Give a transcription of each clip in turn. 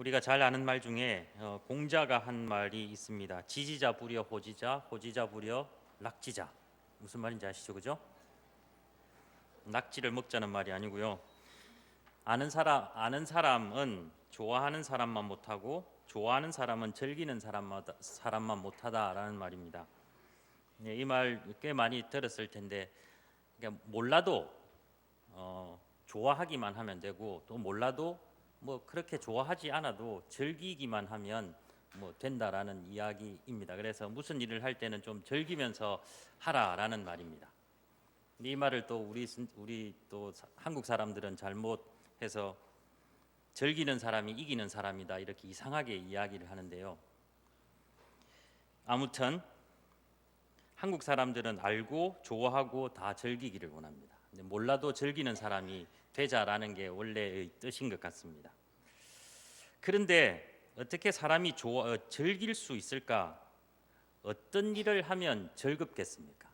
우리가 잘 아는 말 중에 공자가 한 말이 있습니다. 지지자 부려 호지자, 호지자 부려 낙지자. 무슨 말인지 아시죠, 그죠? 낙지를 먹자는 말이 아니고요. 아는 사람은 좋아하는 사람만 못하고 좋아하는 사람은 즐기는 사람만 못하다라는 말입니다. 이 말 꽤 많이 들었을 텐데, 그러니까 몰라도 좋아하기만 하면 되고, 또 몰라도 뭐 그렇게 좋아하지 않아도 즐기기만 하면 뭐 된다라는 이야기입니다. 그래서 무슨 일을 할 때는 좀 즐기면서 하라라는 말입니다. 이 말을 또 우리 또 한국 사람들은 잘못해서 즐기는 사람이 이기는 사람이다 이렇게 이상하게 이야기를 하는데요. 아무튼 한국 사람들은 알고 좋아하고 다 즐기기를 원합니다. 근데 몰라도 즐기는 사람이 되자라는 게 원래의 뜻인 것 같습니다. 그런데 어떻게 사람이 즐길 수 있을까? 어떤 일을 하면 즐겁겠습니까?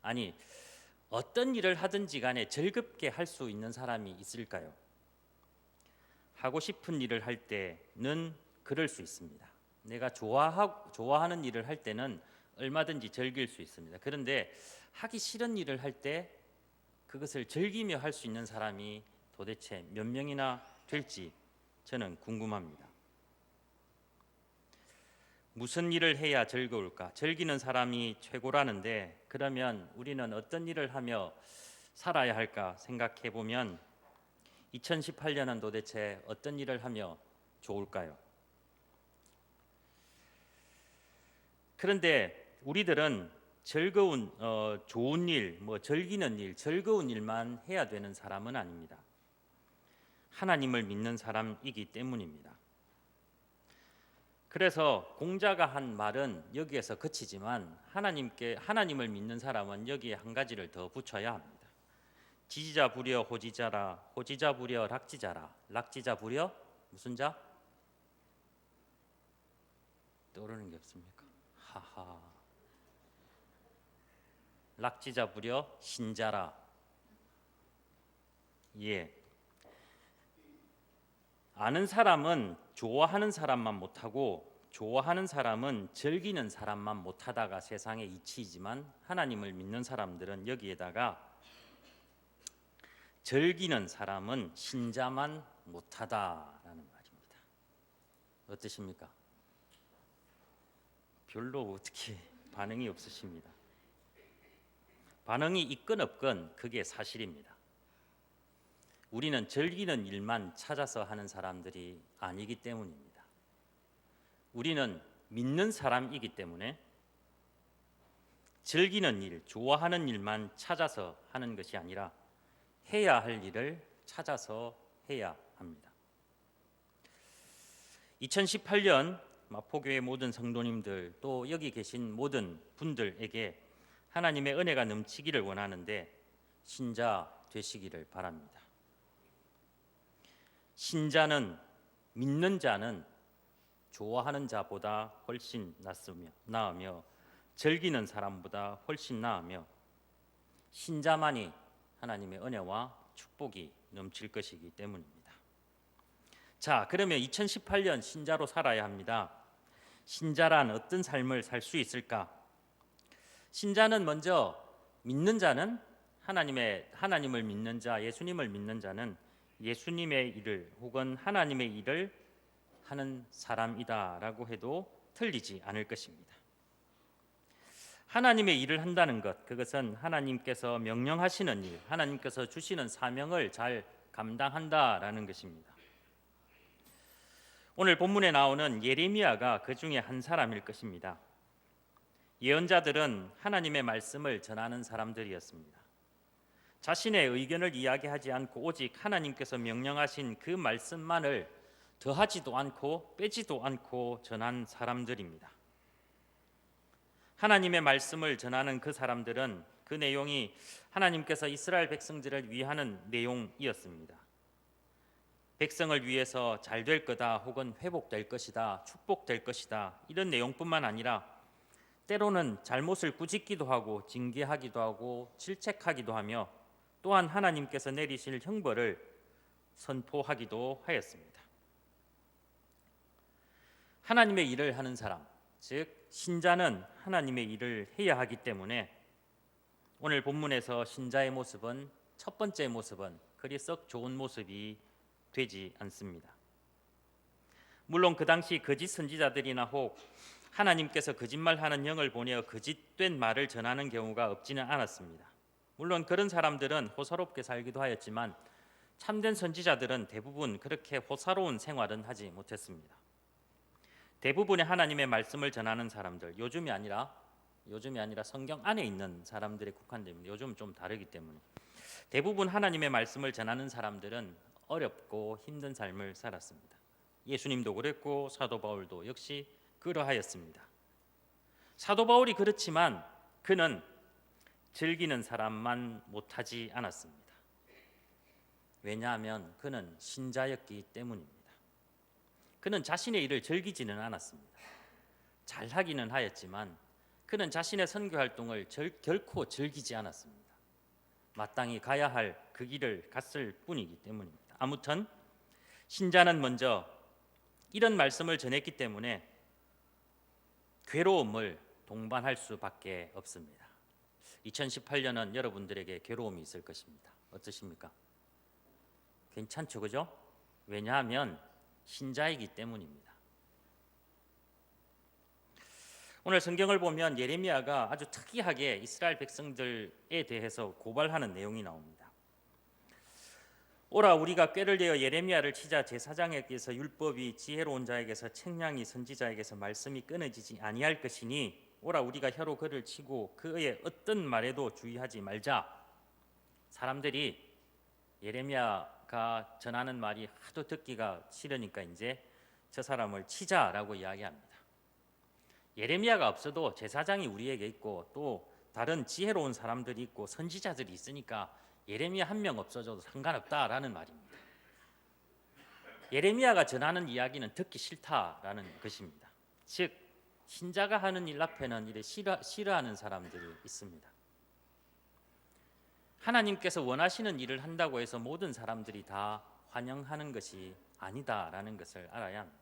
아니, 어떤 일을 하든지 간에 즐겁게 할 수 있는 사람이 있을까요? 하고 싶은 일을 할 때는 그럴 수 있습니다. 내가 좋아하는 일을 할 때는 얼마든지 즐길 수 있습니다. 그런데 하기 싫은 일을 할 때 그것을 즐기며 할 수 있는 사람이 도대체 몇 명이나 될지 저는 궁금합니다. 무슨 일을 해야 즐거울까? 즐기는 사람이 최고라는데 그러면 우리는 어떤 일을 하며 살아야 할까 생각해 보면 2018년은 도대체 어떤 일을 하며 좋을까요? 그런데 우리들은 좋은 일, 즐기는 일, 즐거운 일만 해야 되는 사람은 아닙니다. 하나님을 믿는 사람이기 때문입니다. 그래서 공자가 한 말은 여기에서 그치지만 하나님을 믿는 사람은 여기에 한 가지를 더 붙여야 합니다. 지지자 부려 호지자라, 호지자 부려 락지자라, 락지자 부려 무슨 자? 떠오르는 게 없습니까? 하하. 락지자 부려 신자라. 예. 아는 사람은 좋아하는 사람만 못하고 좋아하는 사람은 즐기는 사람만 못하다가 세상의 이치이지만 하나님을 믿는 사람들은 여기에다가 즐기는 사람은 신자만 못하다라는 말입니다. 어떠십니까? 별로 어떻게 반응이 없으십니다. 반응이 있건 없건 그게 사실입니다. 우리는 즐기는 일만 찾아서 하는 사람들이 아니기 때문입니다. 우리는 믿는 사람이기 때문에 즐기는 일, 좋아하는 일만 찾아서 하는 것이 아니라 해야 할 일을 찾아서 해야 합니다. 2018년 마포교회 모든 성도님들 또 여기 계신 모든 분들에게 하나님의 은혜가 넘치기를 원하는데 신자 되시기를 바랍니다. 신자는 믿는 자는 좋아하는 자보다 훨씬 나으며 즐기는 사람보다 훨씬 나으며 신자만이 하나님의 은혜와 축복이 넘칠 것이기 때문입니다. 자, 그러면 2018년 신자로 살아야 합니다. 신자란 어떤 삶을 살 수 있을까? 신자는 먼저 믿는 자는 하나님을 믿는 자, 예수님을 믿는 자는 예수님의 일을 혹은 하나님의 일을 하는 사람이다라고 해도 틀리지 않을 것입니다. 하나님의 일을 한다는 것, 그것은 하나님께서 명령하시는 일, 하나님께서 주시는 사명을 잘 감당한다라는 것입니다. 오늘 본문에 나오는 예레미야가 그 중에 한 사람일 것입니다. 예언자들은 하나님의 말씀을 전하는 사람들이었습니다. 자신의 의견을 이야기하지 않고 오직 하나님께서 명령하신 그 말씀만을 더하지도 않고 빼지도 않고 전한 사람들입니다. 하나님의 말씀을 전하는 그 사람들은 그 내용이 하나님께서 이스라엘 백성들을 위하는 내용이었습니다. 백성을 위해서 잘 될 거다 혹은 회복될 것이다, 축복될 것이다 이런 내용뿐만 아니라 때로는 잘못을 꾸짖기도 하고 징계하기도 하고 질책하기도 하며 또한 하나님께서 내리실 형벌을 선포하기도 하였습니다. 하나님의 일을 하는 사람, 즉 신자는 하나님의 일을 해야 하기 때문에 오늘 본문에서 신자의 모습은 첫 번째 모습은 그리 썩 좋은 모습이 되지 않습니다. 물론 그 당시 거짓 선지자들이나 혹 하나님께서 거짓말하는 영을 보내어 거짓된 말을 전하는 경우가 없지는 않았습니다. 물론 그런 사람들은 호사롭게 살기도 하였지만 참된 선지자들은 대부분 그렇게 호사로운 생활은 하지 못했습니다. 대부분의 하나님의 말씀을 전하는 사람들, 요즘이 아니라 성경 안에 있는 사람들에 국한됩니다. 요즘 좀 다르기 때문에 대부분 하나님의 말씀을 전하는 사람들은 어렵고 힘든 삶을 살았습니다. 예수님도 그랬고 사도 바울도 역시 그러하였습니다. 사도 바울이 그렇지만 그는 즐기는 사람만 못하지 않았습니다. 왜냐하면 그는 신자였기 때문입니다. 그는 자신의 일을 즐기지는 않았습니다. 잘하기는 하였지만 그는 자신의 선교 활동을 결코 즐기지 않았습니다. 마땅히 가야 할 그 길을 갔을 뿐이기 때문입니다. 아무튼 신자는 먼저 이런 말씀을 전했기 때문에 괴로움을 동반할 수밖에 없습니다. 2018년은 여러분들에게 괴로움이 있을 것입니다. 어떠십니까? 괜찮죠, 그죠? 왜냐하면 신자이기 때문입니다. 오늘 성경을 보면 예레미야가 아주 특이하게 이스라엘 백성들에 대해서 고발하는 내용이 나옵니다. 오라 우리가 꾀를 내어 예레미야를 치자 제사장에게서 율법이 지혜로운 자에게서 책량이 선지자에게서 말씀이 끊어지지 아니할 것이니 오라 우리가 혀로 그를 치고 그의 어떤 말에도 주의하지 말자. 사람들이 예레미야가 전하는 말이 하도 듣기가 싫으니까 이제 저 사람을 치자라고 이야기합니다. 예레미야가 없어도 제사장이 우리에게 있고 또 다른 지혜로운 사람들이 있고 선지자들이 있으니까 예레미야 한 명 없어져도 상관없다라는 말입니다. 예레미야가 전하는 이야기는 듣기 싫다라는 것입니다. 즉 신자가 하는 일 앞에는 이래 싫어하는 사람들이 있습니다. 하나님께서 원하시는 일을 한다고 해서 모든 사람들이 다 환영하는 것이 아니다라는 것을 알아야 합니다.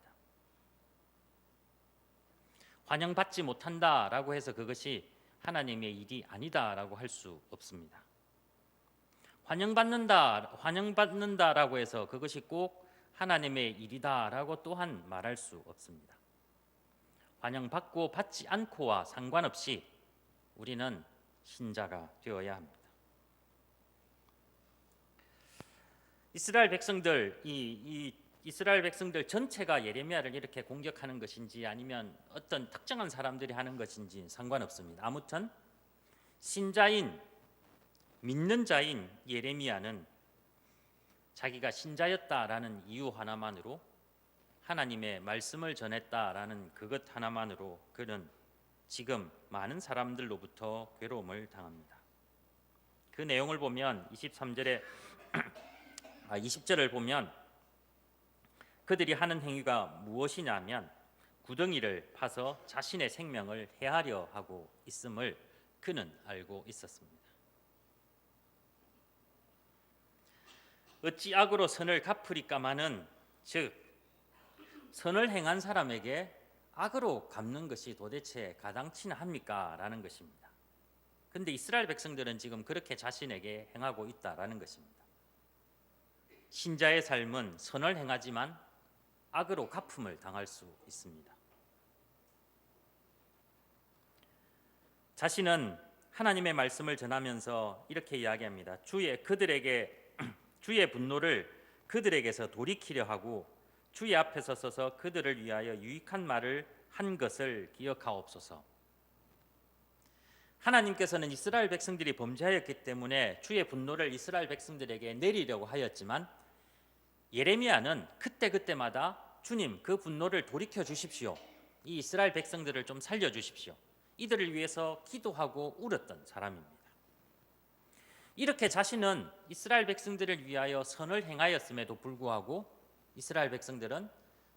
환영받지 못한다라고 해서 그것이 하나님의 일이 아니다라고 할 수 없습니다. 환영받는다라고 해서 그것이 꼭 하나님의 일이다라고 또한 말할 수 없습니다. 환영받고 받지 않고와 상관없이 우리는 신자가 되어야 합니다. 이스라엘 백성들 전체가 예레미야를 이렇게 공격하는 것인지 아니면 어떤 특정한 사람들이 하는 것인지 상관없습니다. 아무튼 신자인 믿는 자인 예레미야는 자기가 신자였다라는 이유 하나만으로 하나님의 말씀을 전했다라는 그것 하나만으로 그는 지금 많은 사람들로부터 괴로움을 당합니다. 그 내용을 보면 20절을 보면 그들이 하는 행위가 무엇이냐면 구덩이를 파서 자신의 생명을 해하려 하고 있음을 그는 알고 있었습니다. 어찌 악으로 선을 갚으리까마는 즉 선을 행한 사람에게 악으로 갚는 것이 도대체 가당치나 합니까? 라는 것입니다. 그런데 이스라엘 백성들은 지금 그렇게 자신에게 행하고 있다라는 것입니다. 신자의 삶은 선을 행하지만 악으로 갚음을 당할 수 있습니다. 자신은 하나님의 말씀을 전하면서 이렇게 이야기합니다. 주의 분노를 그들에게서 돌이키려 하고 주의 앞에서 서서 그들을 위하여 유익한 말을 한 것을 기억하옵소서. 하나님께서는 이스라엘 백성들이 범죄하였기 때문에 주의 분노를 이스라엘 백성들에게 내리려고 하였지만 예레미야는 그때마다 주님 그 분노를 돌이켜 주십시오. 이 이스라엘 백성들을 좀 살려 주십시오. 이들을 위해서 기도하고 울었던 사람입니다. 이렇게 자신은 이스라엘 백성들을 위하여 선을 행하였음에도 불구하고 이스라엘 백성들은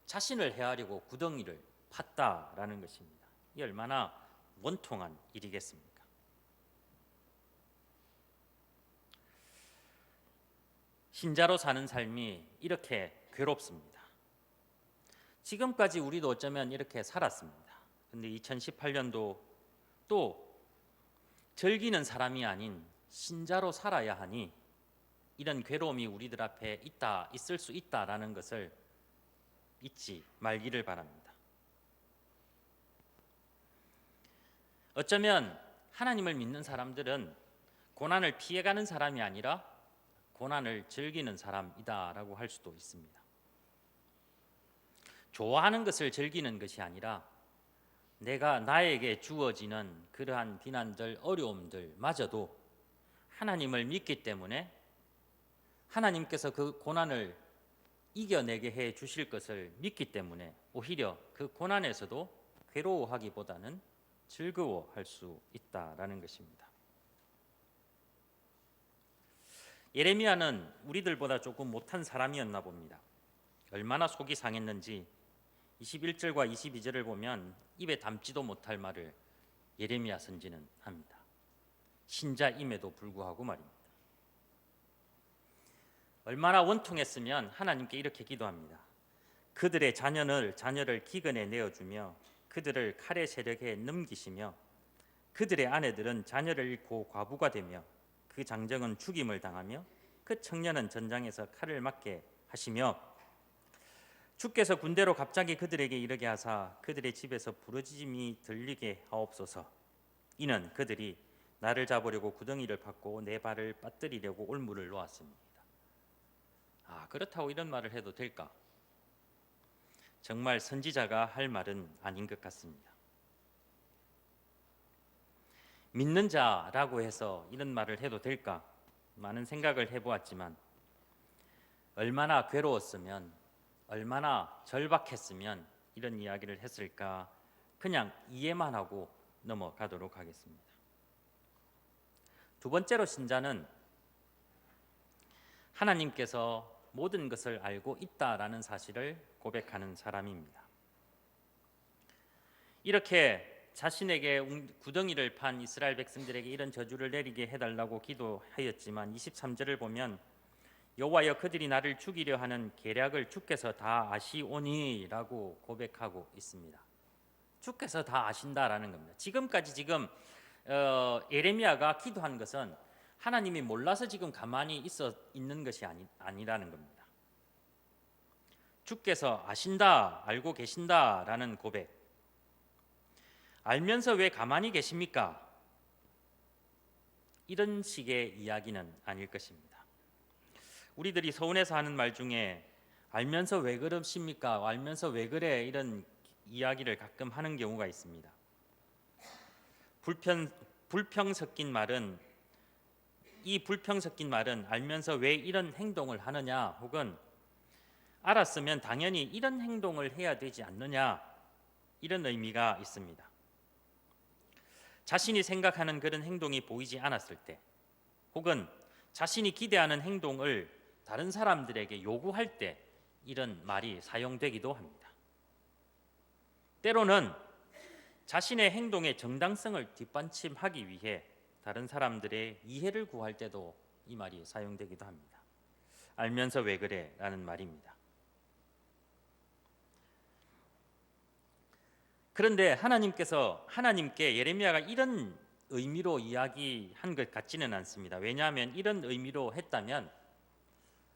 자신을 해하려고 구덩이를 팠다라는 것입니다. 이 얼마나 원통한 일이겠습니까? 신자로 사는 삶이 이렇게 괴롭습니다. 지금까지 우리도 어쩌면 이렇게 살았습니다. 근데 2018년도 또 즐기는 사람이 아닌 신자로 살아야 하니 이런 괴로움이 우리들 앞에 있을 수 있다라는 것을 잊지 말기를 바랍니다. 어쩌면 하나님을 믿는 사람들은 고난을 피해가는 사람이 아니라 고난을 즐기는 사람이다라고 할 수도 있습니다. 좋아하는 것을 즐기는 것이 아니라 내가 나에게 주어지는 그러한 비난들, 어려움들마저도 하나님을 믿기 때문에 하나님께서 그 고난을 이겨내게 해 주실 것을 믿기 때문에 오히려 그 고난에서도 괴로워하기보다는 즐거워할 수 있다라는 것입니다. 예레미야는 우리들보다 조금 못한 사람이었나 봅니다. 얼마나 속이 상했는지 21절과 22절을 보면 입에 담지도 못할 말을 예레미야 선지는 합니다. 신자임에도 불구하고 말입니다. 얼마나 원통했으면 하나님께 이렇게 기도합니다. 그들의 자녀를 기근에 내어주며 그들을 칼의 세력에 넘기시며 그들의 아내들은 자녀를 잃고 과부가 되며 그 장정은 죽임을 당하며 그 청년은 전장에서 칼을 맞게 하시며 주께서 군대로 갑자기 그들에게 이르게 하사 그들의 집에서 부르짖음이 들리게 하옵소서. 이는 그들이 나를 잡으려고 구덩이를 팠고 내 발을 빠뜨리려고 올무를 놓았습니다. 그렇다고 이런 말을 해도 될까? 정말 선지자가 할 말은 아닌 것 같습니다. 믿는 자라고 해서 이런 말을 해도 될까? 많은 생각을 해보았지만 얼마나 괴로웠으면, 얼마나 절박했으면 이런 이야기를 했을까? 그냥 이해만 하고 넘어가도록 하겠습니다. 두 번째로 신자는 하나님께서 모든 것을 알고 있다라는 사실을 고백하는 사람입니다. 이렇게 자신에게 구덩이를 판 이스라엘 백성들에게 이런 저주를 내리게 해달라고 기도하였지만 23절을 보면 여호와여 그들이 나를 죽이려 하는 계략을 주께서 다 아시오니라고 고백하고 있습니다. 주께서 다 아신다라는 겁니다. 지금까지 예레미야가 기도한 것은 하나님이 몰라서 지금 가만히 있는 것이 아니라는 겁니다. 주께서 아신다, 알고 계신다라는 고백. 알면서 왜 가만히 계십니까? 이런 식의 이야기는 아닐 것입니다. 우리들이 서운해서 하는 말 중에 알면서 왜 그러십니까? 알면서 왜 그래? 이런 이야기를 가끔 하는 경우가 있습니다. 불평 섞인 말은 알면서 왜 이런 행동을 하느냐, 혹은 알았으면 당연히 이런 행동을 해야 되지 않느냐, 이런 의미가 있습니다. 자신이 생각하는 그런 행동이 보이지 않았을 때, 혹은 자신이 기대하는 행동을 다른 사람들에게 요구할 때 이런 말이 사용되기도 합니다. 때로는 자신의 행동의 정당성을 뒷받침하기 위해 다른 사람들의 이해를 구할 때도 이 말이 사용되기도 합니다. 알면서 왜 그래? 라는 말입니다. 그런데 하나님께 예레미야가 이런 의미로 이야기한 것 같지는 않습니다. 왜냐하면 이런 의미로 했다면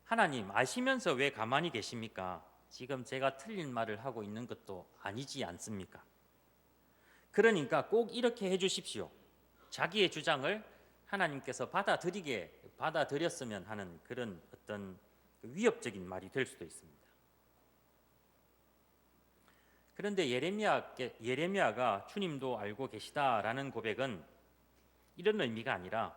하나님 아시면서 왜 가만히 계십니까? 지금 제가 틀린 말을 하고 있는 것도 아니지 않습니까? 그러니까 꼭 이렇게 해주십시오. 자기의 주장을 하나님께서 받아들였으면 하는 그런 어떤 위협적인 말이 될 수도 있습니다. 그런데 예레미야가 주님도 알고 계시다라는 고백은 이런 의미가 아니라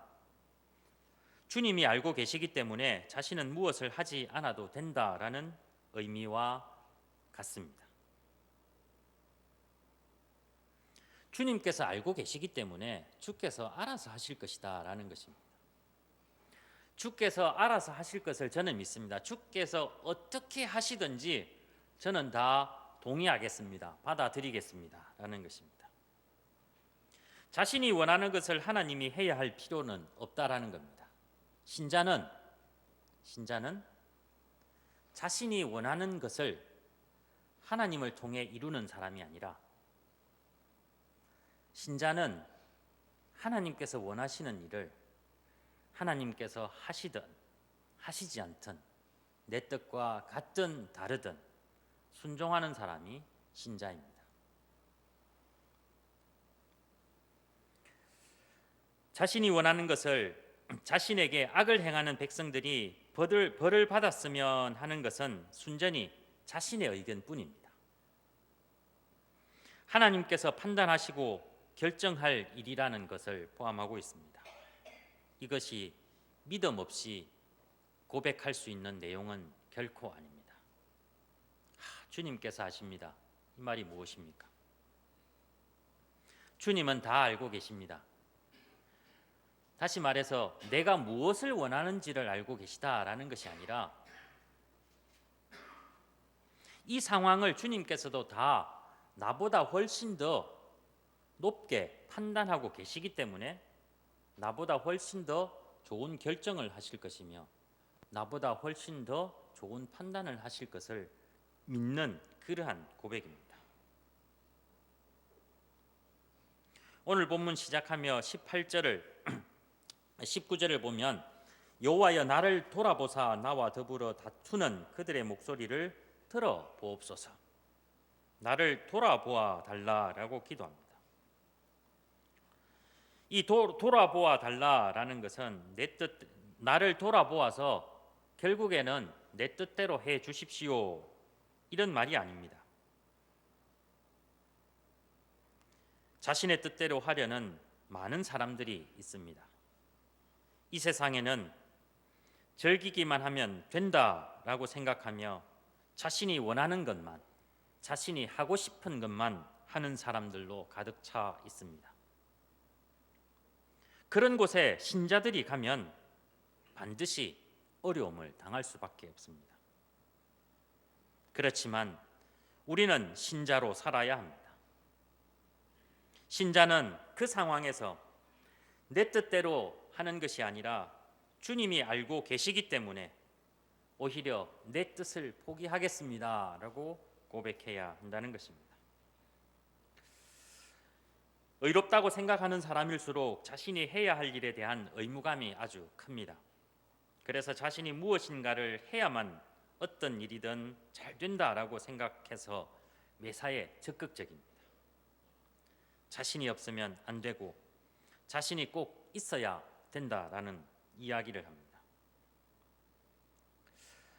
주님이 알고 계시기 때문에 자신은 무엇을 하지 않아도 된다라는 의미와 같습니다. 주님께서 알고 계시기 때문에 주께서 알아서 하실 것이다 라는 것입니다. 주께서 알아서 하실 것을 저는 믿습니다. 주께서 어떻게 하시든지 저는 다 동의하겠습니다. 받아들이겠습니다 라는 것입니다. 자신이 원하는 것을 하나님이 해야 할 필요는 없다라는 겁니다. 신자는 자신이 원하는 것을 하나님을 통해 이루는 사람이 아니라 신자는 하나님께서 원하시는 일을 하나님께서 하시든 하시지 않든 내 뜻과 같든 다르든 순종하는 사람이 신자입니다. 자신이 원하는 것을 자신에게 악을 행하는 백성들이 벌을 받았으면 하는 것은 순전히 자신의 의견뿐입니다. 하나님께서 판단하시고 결정할 일이라는 것을 포함하고 있습니다. 이것이 믿음 없이 고백할 수 있는 내용은 결코 아닙니다. 주님께서 하십니다. 이 말이 무엇입니까? 주님은 다 알고 계십니다. 다시 말해서 내가 무엇을 원하는지를 알고 계시다라는 것이 아니라 이 상황을 주님께서도 다 나보다 훨씬 더 높게 판단하고 계시기 때문에 나보다 훨씬 더 좋은 결정을 하실 것이며 나보다 훨씬 더 좋은 판단을 하실 것을 믿는 그러한 고백입니다. 오늘 본문 시작하며 19절을 보면 여호와여 나를 돌아보사 나와 더불어 다투는 그들의 목소리를 들어 보옵소서. 나를 돌아보아 달라라고 기도합니다. 이 돌아보아 달라라는 것은 나를 돌아보아서 결국에는 내 뜻대로 해 주십시오 이런 말이 아닙니다. 자신의 뜻대로 하려는 많은 사람들이 있습니다. 이 세상에는 즐기기만 하면 된다라고 생각하며 자신이 원하는 것만, 자신이 하고 싶은 것만 하는 사람들로 가득 차 있습니다. 그런 곳에 신자들이 가면 반드시 어려움을 당할 수밖에 없습니다. 그렇지만 우리는 신자로 살아야 합니다. 신자는 그 상황에서 내 뜻대로 하는 것이 아니라 주님이 알고 계시기 때문에 오히려 내 뜻을 포기하겠습니다라고 고백해야 한다는 것입니다. 의롭다고 생각하는 사람일수록 자신이 해야 할 일에 대한 의무감이 아주 큽니다. 그래서 자신이 무엇인가를 해야만 어떤 일이든 잘 된다라고 생각해서 매사에 적극적입니다. 자신이 없으면 안 되고 자신이 꼭 있어야 된다라는 이야기를 합니다.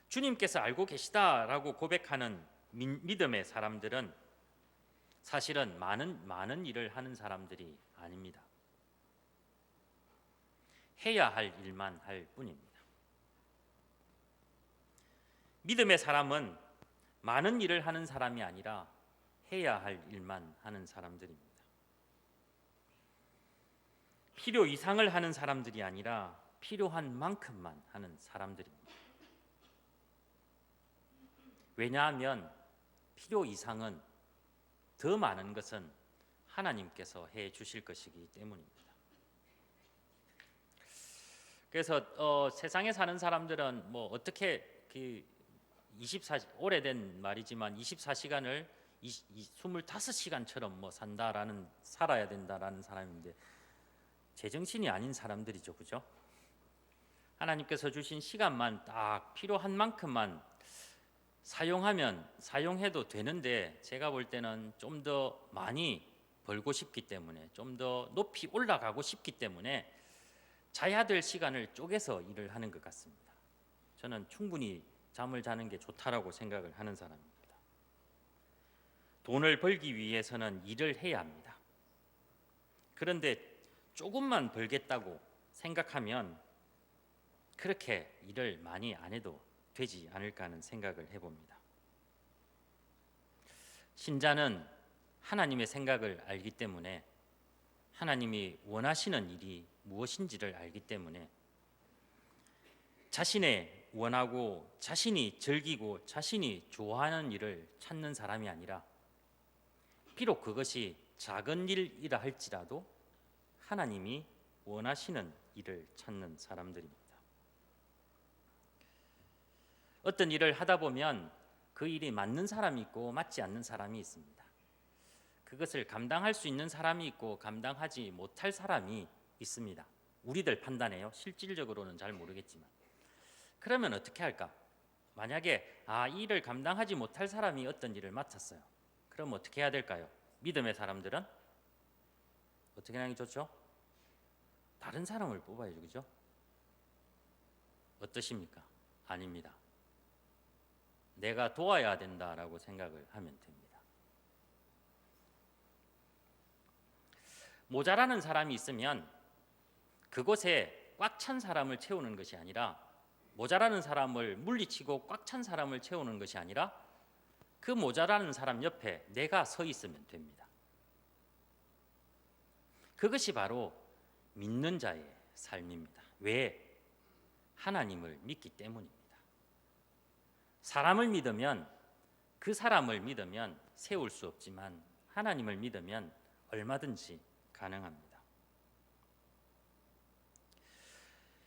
주님께서 알고 계시다라고 고백하는 믿음의 사람들은 사실은 많은 일을 하는 사람들이 아닙니다. 해야 할 일만 할 뿐입니다. 믿음의 사람은 많은 일을 하는 사람이 아니라 해야 할 일만 하는 사람들입니다. 필요 이상을 하는 사람들이 아니라 필요한 만큼만 하는 사람들입니다. 왜냐하면 필요 이상은 더 많은 것은 하나님께서 해 주실 것이기 때문입니다. 그래서 세상에 사는 사람들은 뭐 어떻게 24 오래된 말이지만 24시간을 25시간처럼 뭐 살아야 된다라는 사람인데 제정신이 아닌 사람들이죠, 그죠? 하나님께서 주신 시간만 딱 필요한 만큼만 사용해도 되는데 제가 볼 때는 좀 더 많이 벌고 싶기 때문에 좀 더 높이 올라가고 싶기 때문에 자야 될 시간을 쪼개서 일을 하는 것 같습니다. 저는 충분히 잠을 자는 게 좋다라고 생각을 하는 사람입니다. 돈을 벌기 위해서는 일을 해야 합니다. 그런데 조금만 벌겠다고 생각하면 그렇게 일을 많이 안 해도 되지 않을까 하는 생각을 해봅니다. 신자는 하나님의 생각을 알기 때문에 하나님이 원하시는 일이 무엇인지를 알기 때문에 자신의 원하고 자신이 즐기고 자신이 좋아하는 일을 찾는 사람이 아니라 비록 그것이 작은 일이라 할지라도 하나님이 원하시는 일을 찾는 사람들입니다. 어떤 일을 하다 보면 그 일이 맞는 사람이 있고 맞지 않는 사람이 있습니다. 그것을 감당할 수 있는 사람이 있고 감당하지 못할 사람이 있습니다. 우리들 판단해요. 실질적으로는 잘 모르겠지만. 그러면 어떻게 할까? 만약에 이 일을 감당하지 못할 사람이 어떤 일을 맡았어요. 그럼 어떻게 해야 될까요? 믿음의 사람들은 어떻게 하는 게 좋죠? 다른 사람을 뽑아야죠. 그죠? 어떠십니까? 아닙니다. 내가 도와야 된다라고 생각을 하면 됩니다. 모자라는 사람이 있으면 그곳에 꽉 찬 사람을 채우는 것이 아니라, 모자라는 사람을 물리치고 꽉 찬 사람을 채우는 것이 아니라 그 모자라는 사람 옆에 내가 서 있으면 됩니다. 그것이 바로 믿는 자의 삶입니다. 왜? 하나님을 믿기 때문입니다. 사람을 믿으면, 그 사람을 믿으면 세울 수 없지만 하나님을 믿으면 얼마든지 가능합니다.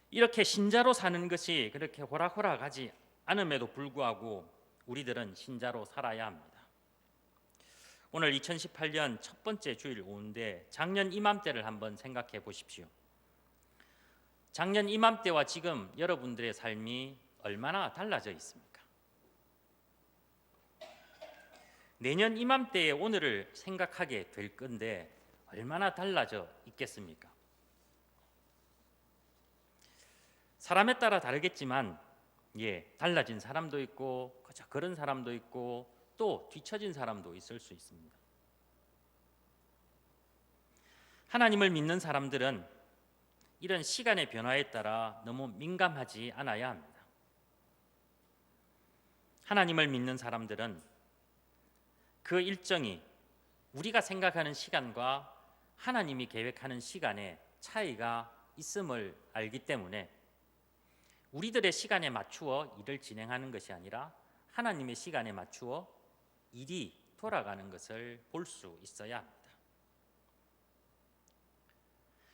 이렇게 신자로 사는 것이 그렇게 호락호락하지 않음에도 불구하고 우리들은 신자로 살아야 합니다. 오늘 2018년 첫 번째 주일 오후인데 작년 이맘때를 한번 생각해 보십시오. 작년 이맘때와 지금 여러분들의 삶이 얼마나 달라져 있습니까? 내년 이맘때에 오늘을 생각하게 될 건데 얼마나 달라져 있겠습니까? 사람에 따라 다르겠지만 달라진 사람도 있고 그저 그런 사람도 있고 또 뒤처진 사람도 있을 수 있습니다. 하나님을 믿는 사람들은 이런 시간의 변화에 따라 너무 민감하지 않아야 합니다. 하나님을 믿는 사람들은 그 일정이 우리가 생각하는 시간과 하나님이 계획하는 시간에 차이가 있음을 알기 때문에 우리들의 시간에 맞추어 일을 진행하는 것이 아니라 하나님의 시간에 맞추어 일이 돌아가는 것을 볼 수 있어야 합니다.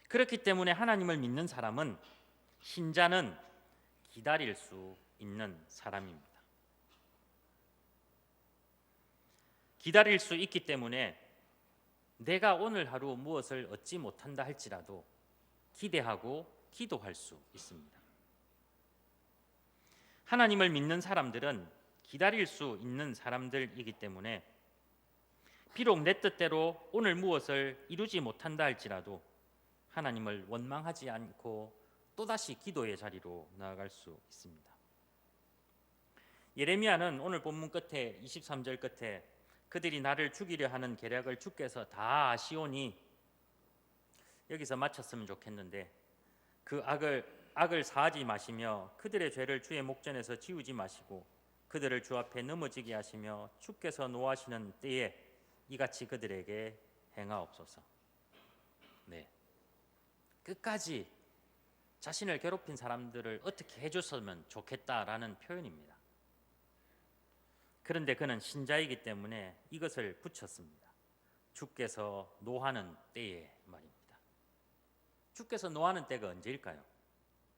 그렇기 때문에 하나님을 믿는 사람은, 신자는 기다릴 수 있는 사람입니다. 기다릴 수 있기 때문에 내가 오늘 하루 무엇을 얻지 못한다 할지라도 기대하고 기도할 수 있습니다. 하나님을 믿는 사람들은 기다릴 수 있는 사람들이기 때문에 비록 내 뜻대로 오늘 무엇을 이루지 못한다 할지라도 하나님을 원망하지 않고 또다시 기도의 자리로 나아갈 수 있습니다. 예레미야는 오늘 본문 끝에 23절 끝에 그들이 나를 죽이려 하는 계략을 주께서 다 아시오니, 여기서 마쳤으면 좋겠는데, 그 악을 사하지 마시며 그들의 죄를 주의 목전에서 지우지 마시고 그들을 주 앞에 넘어지게 하시며 주께서 노하시는 때에 이같이 그들에게 행하옵소서. 끝까지 자신을 괴롭힌 사람들을 어떻게 해줬으면 좋겠다라는 표현입니다. 그런데 그는 신자이기 때문에 이것을 붙였습니다. 주께서 노하는 때에 말입니다. 주께서 노하는 때가 언제일까요?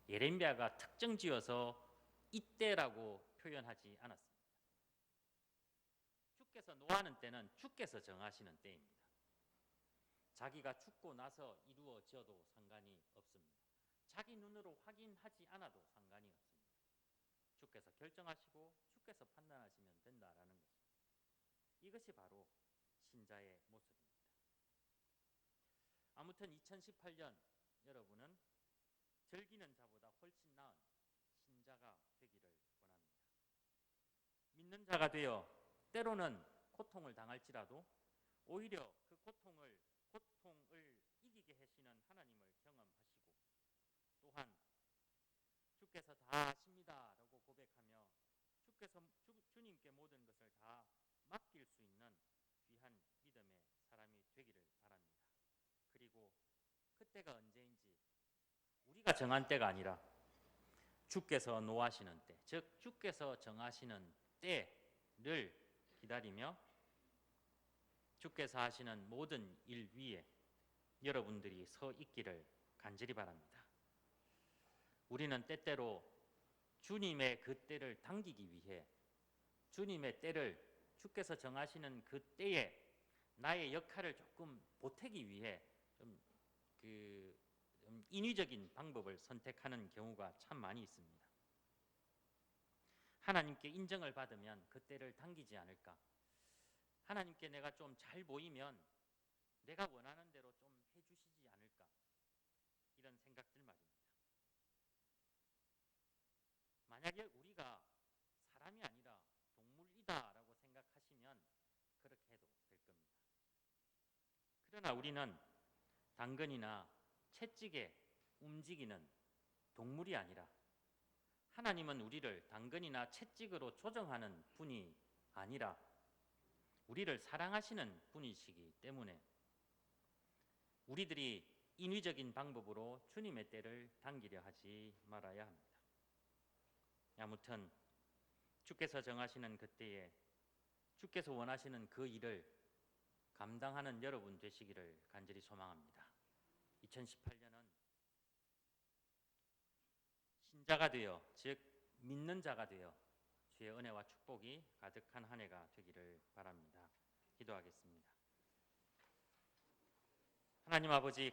예레미야가 특정 지어서 이때라고 표현하지 않았습니다. 주께서 노하는 때는 주께서 정하시는 때입니다. 자기가 죽고 나서 이루어져도 상관이 없습니다. 자기 눈으로 확인하지 않아도 상관이 없습니다. 주께서 결정하시고 주께서 판단하시면 된다라는 것입니다. 이것이 바로 신자의 모습입니다. 아무튼 2018년 여러분은 즐기는 자보다 훨씬 나은 신자가 되기를 원합니다. 믿는 자가 되어 때로는 고통을 당할지라도 오히려 그 고통을 이기게 하시는 하나님을 경험하시고, 또한 주께서 다 아십니다라고 고백하며 주님께 모든 것을 다 맡길 수 있는 귀한 믿음의 사람이 되기를 바랍니다. 그리고 그때가 언제인지 우리가 정한 때가 아니라 주께서 노하시는 때, 즉 주께서 정하시는 때를 기다리며 주께서 하시는 모든 일 위에 여러분들이 서 있기를 간절히 바랍니다. 우리는 때때로 주님의 그 때를 당기기 위해 주님의 때를 주께서 정하시는 그 때에 나의 역할을 조금 보태기 위해 좀 인위적인 방법을 선택하는 경우가 참 많이 있습니다. 하나님께 인정을 받으면 그 때를 당기지 않을까? 하나님께 내가 좀 잘 보이면 내가 원하는 대로 좀 해주시지 않을까? 이런 생각들 말입니다. 만약에 우리가 사람이 아니라 동물이다라고 생각하시면 그렇게 해도 될 겁니다. 그러나 우리는 당근이나 채찍에 움직이는 동물이 아니라 하나님은 우리를 당근이나 채찍으로 조정하는 분이 아니라 우리를 사랑하시는 분이시기 때문에 우리들이 인위적인 방법으로 주님의 때를 당기려 하지 말아야 합니다. 아무튼 주께서 정하시는 그때에 주께서 원하시는 그 일을 감당하는 여러분 되시기를 간절히 소망합니다. 2018년은 신자가 되어 즉 믿는 자가 되어 주의 은혜와 축복이 가득한 한 해가 되기를 바랍니다. 기도하겠습니다. 하나님 아버지